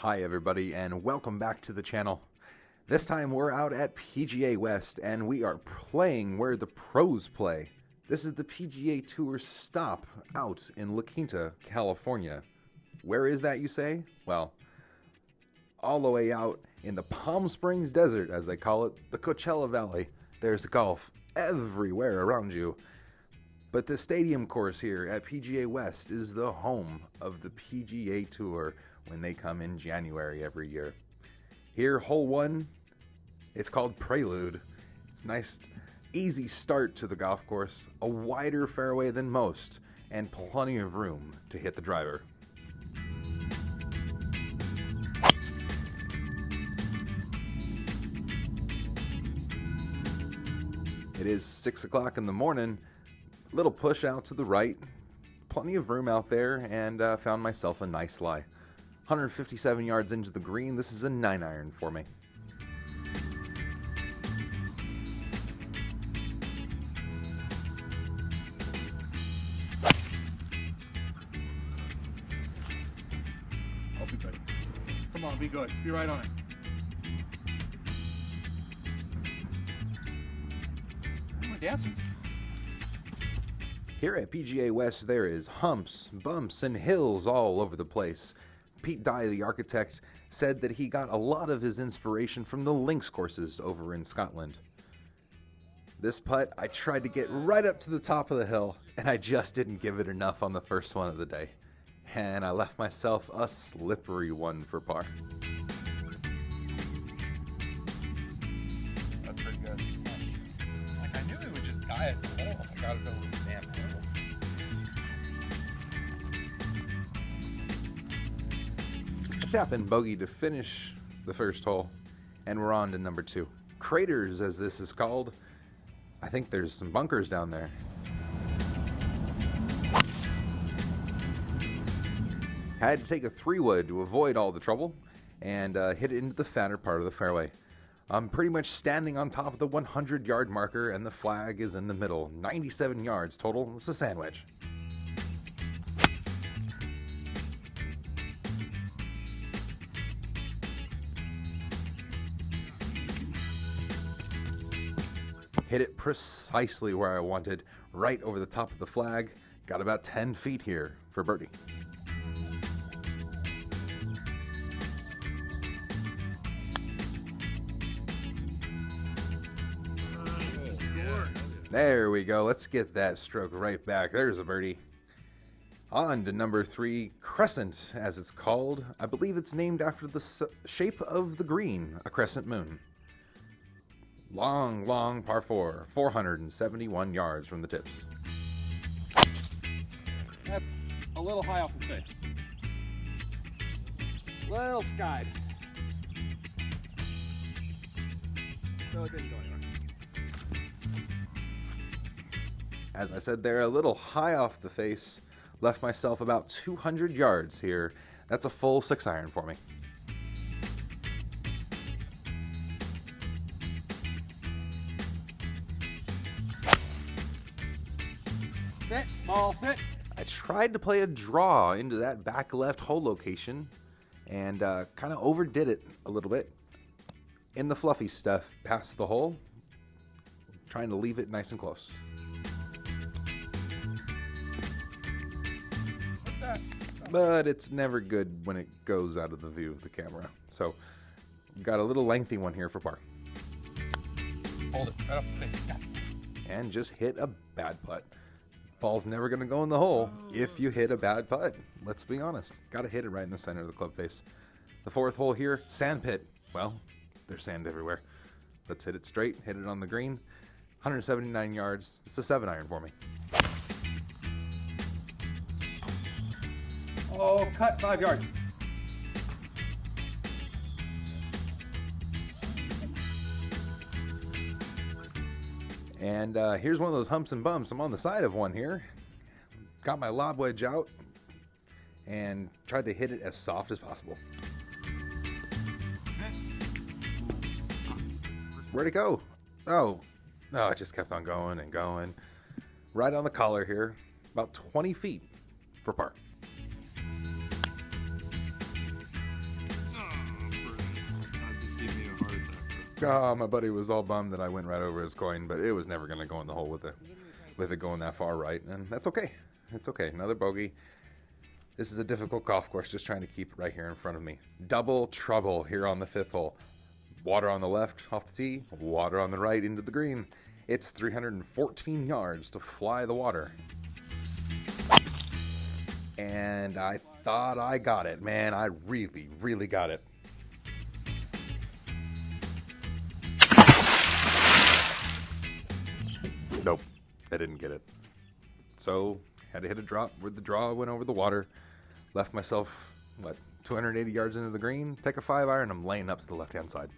Hi everybody and welcome back to the channel. This time we're out at PGA West and we are playing where the pros play. This is the PGA Tour stop out in La Quinta, California. Where is that, you say? Well, all the way out in the Palm Springs Desert, as they call it, the Coachella Valley. There's golf everywhere around you. But the stadium course here at PGA West is the home of the PGA Tour when they come in January every year. Here, hole 1, it's called Prelude. It's a nice, easy start to the golf course, a wider fairway than most, and plenty of room to hit the driver. It is 6 o'clock in the morning, little push out to the right, plenty of room out there, and found myself a nice lie. 157 yards into the green, this is a 9-iron for me. I'll be good. Come on, be good. Be right on it. We're dancing. Here at PGA West, there is humps, bumps, and hills all over the place. Pete Dye, the architect, said that he got a lot of his inspiration from the links courses over in Scotland. This putt, I tried to get right up to the top of the hill, and I just didn't give it enough on the first one of the day. And I left myself a slippery one for par. That's pretty good. Like, I knew it would just die at the hole. I gotta go with the damn hole. Tap and bogey to finish the first hole, and we're on to number 2. Craters, as this is called. I think there's some bunkers down there. Had to take a 3-wood to avoid all the trouble, and hit it into the fatter part of the fairway. I'm pretty much standing on top of the 100-yard marker, and the flag is in the middle. 97 yards total. It's a sand wedge. Hit it precisely where I wanted, right over the top of the flag. Got about 10 feet here for birdie. There we go. Let's get that stroke right back. There's a birdie. On to number 3, Crescent, as it's called. I believe it's named after the shape of the green, a crescent moon. Long par 4, 471 yards from the tips. That's a little high off the face. Little skied. So it didn't go anywhere. As I said there, a little high off the face. Left myself about 200 yards here. That's a full 6-iron for me. Sit, ball, sit. I tried to play a draw into that back left hole location and kind of overdid it a little bit. In the fluffy stuff past the hole, trying to leave it nice and close. But it's never good when it goes out of the view of the camera. So, got a little lengthy one here for par. Hold it right off the face. Yeah. And just hit a bad putt. Ball's never going to go in the hole if you hit a bad putt. Let's be honest. Got to hit it right in the center of the club face. The 4th hole here, Sandpit. Well, there's sand everywhere. Let's hit it straight, hit it on the green. 179 yards. It's a 7-iron for me. Oh, cut 5 yards. And here's one of those humps and bumps. I'm on the side of one here. Got my lob wedge out and tried to hit it as soft as possible. Where'd it go? Oh, it just kept on going and going. Right on the collar here, about 20 feet for par. Oh, my buddy was all bummed that I went right over his coin, but it was never going to go in the hole with it going that far right, and that's okay. It's okay. Another bogey. This is a difficult golf course, just trying to keep it right here in front of me. Double trouble here on the 5th hole. Water on the left off the tee, water on the right into the green. It's 314 yards to fly the water. And I thought I got it, man. I really, really got it. Nope, I didn't get it. So, had to hit a drop where the draw went over the water. Left myself, 280 yards into the green. Take a 5-iron, I'm laying up to the left-hand side.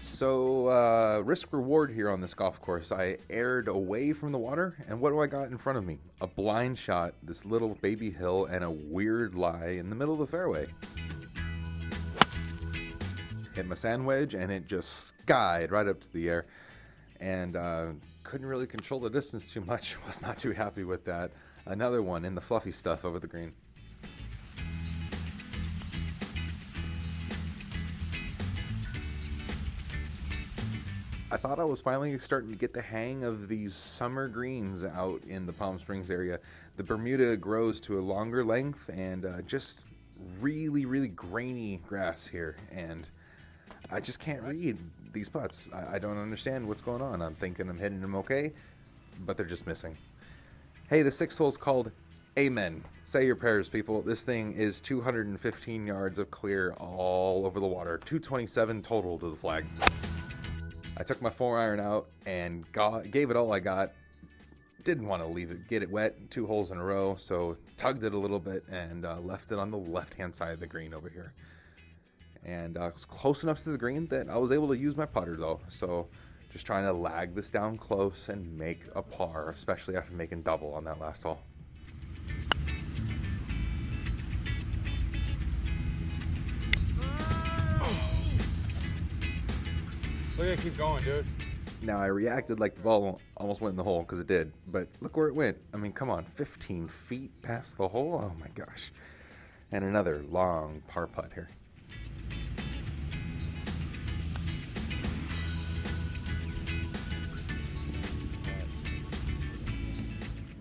So, risk reward here on this golf course. I aired away from the water, and what do I got in front of me? A blind shot, this little baby hill, and a weird lie in the middle of the fairway. Hit my sand wedge, and it just skied right up to the air, and couldn't really control the distance too much. Was not too happy with that. Another one in the fluffy stuff over the green. I thought I was finally starting to get the hang of these summer greens out in the Palm Springs area. The Bermuda grows to a longer length and just really, really grainy grass here. And I just can't read these putts. I don't understand what's going on. I'm thinking I'm hitting them okay, but they're just missing. Hey, the 6th hole's called Amen. Say your prayers, people. This thing is 215 yards of clear all over the water. 227 total to the flag. I took my 4-iron out and gave it all I got. Didn't want to get it wet 2 holes in a row, so tugged it a little bit and left it on the left-hand side of the green over here. And I was close enough to the green that I was able to use my putter though. So just trying to lag this down close and make a par, especially after making double on that last hole. Look at it keep going, dude. Now, I reacted like the ball almost went in the hole, because it did. But look where it went. I mean, come on, 15 feet past the hole? Oh my gosh. And another long par putt here.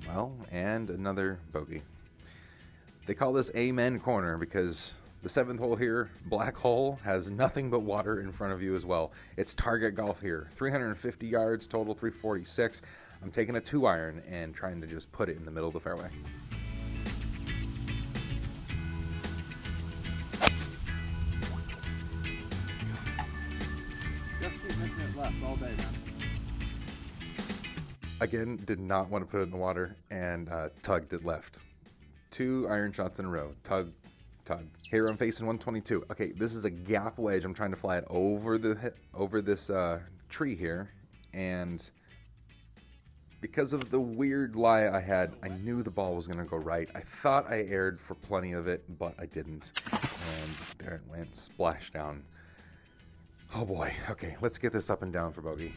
Well, and another bogey. They call this Amen Corner because the 7th hole here, black hole, has nothing but water in front of you as well. It's target golf here. 350 yards, total 346. I'm taking a 2-iron and trying to just put it in the middle of the fairway. Just keep missing it left all day, man. Again, did not want to put it in the water and tugged it left. 2 iron shots in a row. Tug. Here I'm facing 122. Okay, this is a gap wedge. I'm trying to fly it over this tree here, and because of the weird lie I had, I knew the ball was going to go right. I thought I aired for plenty of it, but I didn't, and there it went, splash down. Oh boy. Okay, let's get this up and down for bogey.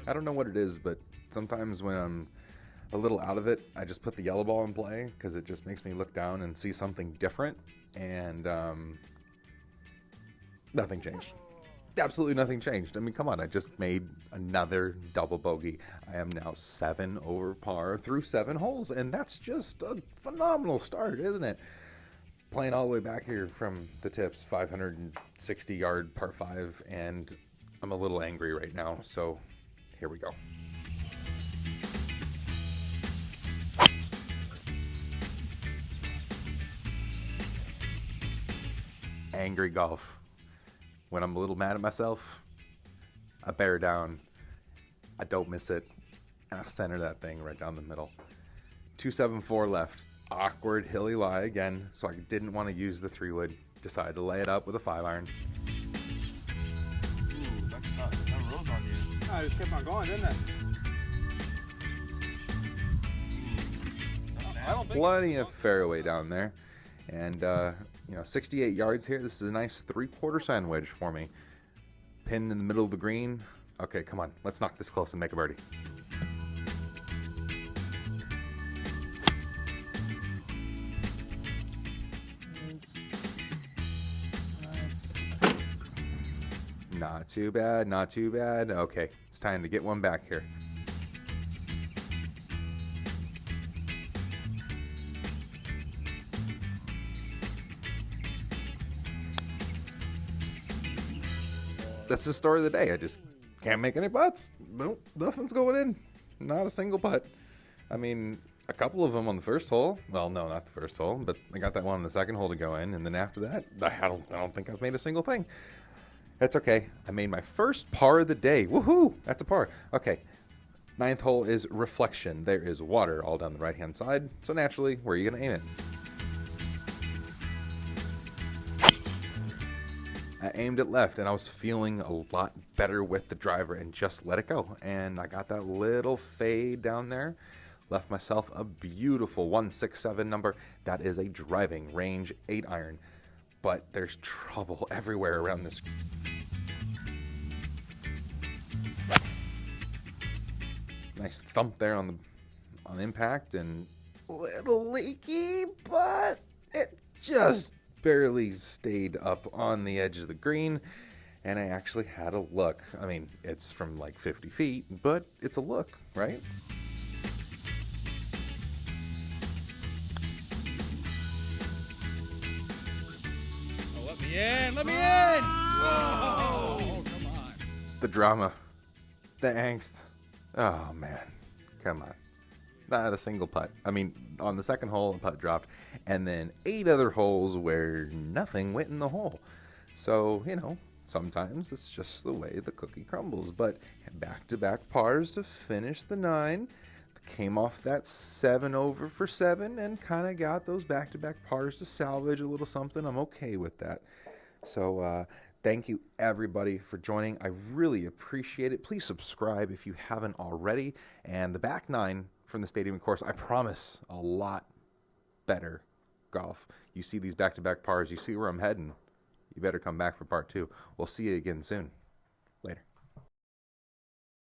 I don't know what it is, but sometimes when I'm a little out of it, I just put the yellow ball in play because it just makes me look down and see something different, and nothing changed. Absolutely nothing changed. I mean, come on, I just made another double bogey. I am now 7 over par through 7 holes, and that's just a phenomenal start, isn't it? Playing all the way back here from the tips, 560-yard par 5, and I'm a little angry right now, so here we go. Angry golf. When I'm a little mad at myself, I bear down. I don't miss it. And I center that thing right down the middle. 274 left. Awkward hilly lie again, so I didn't want to use the 3-wood. Decided to lay it up with a 5-iron. Ooh, that rose on you. I just kept on going, didn't it? I don't think Plenty of fairway down there, and 68 yards here. This is a nice 3/4 sand wedge for me. Pin in the middle of the green. Okay, come on. Let's knock this close and make a birdie. Not too bad, not too bad. Okay, it's time to get one back here. That's the story of the day. I just can't make any putts. Nope, nothing's going in. Not a single putt. I mean, a couple of them on the first hole. Well, no, not the first hole, but I got that one on the second hole to go in, and then after that, I don't think I've made a single thing. That's okay. I made my first par of the day. Woohoo! That's a par. Okay. 9th hole is reflection. There is water all down the right-hand side. So naturally, where are you going to aim it? I aimed it left, and I was feeling a lot better with the driver and just let it go. And I got that little fade down there. Left myself a beautiful 167 number. That is a driving range 8-iron. But there's trouble everywhere around this. Nice thump there on impact, and a little leaky, but it just barely stayed up on the edge of the green, and I actually had a look. I mean, it's from like 50 feet, but it's a look, right? Oh, let me in! Let me in! Oh, come on. The drama, the angst. Oh man, come on. Not a single putt. I mean, on the second hole, a putt dropped, and then 8 other holes where nothing went in the hole. So, sometimes it's just the way the cookie crumbles. But back-to-back pars to finish the 9. Came off that 7 over for 7 and kind of got those back-to-back pars to salvage a little something. I'm okay with that. So, thank you, everybody, for joining. I really appreciate it. Please subscribe if you haven't already. And the back 9 from the stadium course, I promise, a lot better golf. You see these back-to-back pars. You see where I'm heading. You better come back for part 2. We'll see you again soon. Later.